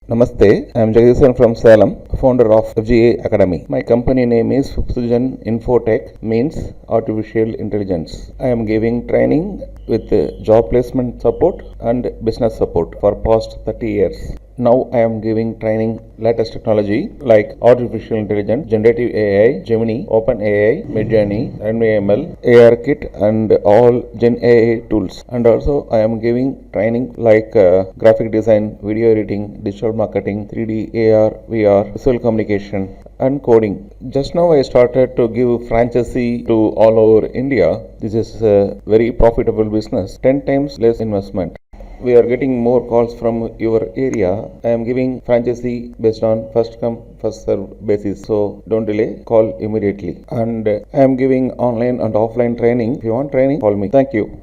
Namaste, I am Jagadeesan from Salem, founder of FGI Academy. My company name is Gen Infotech, means artificial intelligence. I am giving training with job placement support and business support for past 30 years. Now I am giving training latest technology like artificial intelligence, generative AI, Gemini, OpenAI, Midjourney, Handwriting, AR kit and all Gen AI tools. And also I am giving training like graphic design, video editing, digital marketing, 3D, AR, VR, visual communication and coding. Just now I started to give franchisee to all over India. This is a very profitable business, 10 times less investment. We are getting more calls from your area. I am giving franchisee based on first come first serve basis. So don't delay, call immediately. And I am giving online and offline training. If you want training, call me. Thank you.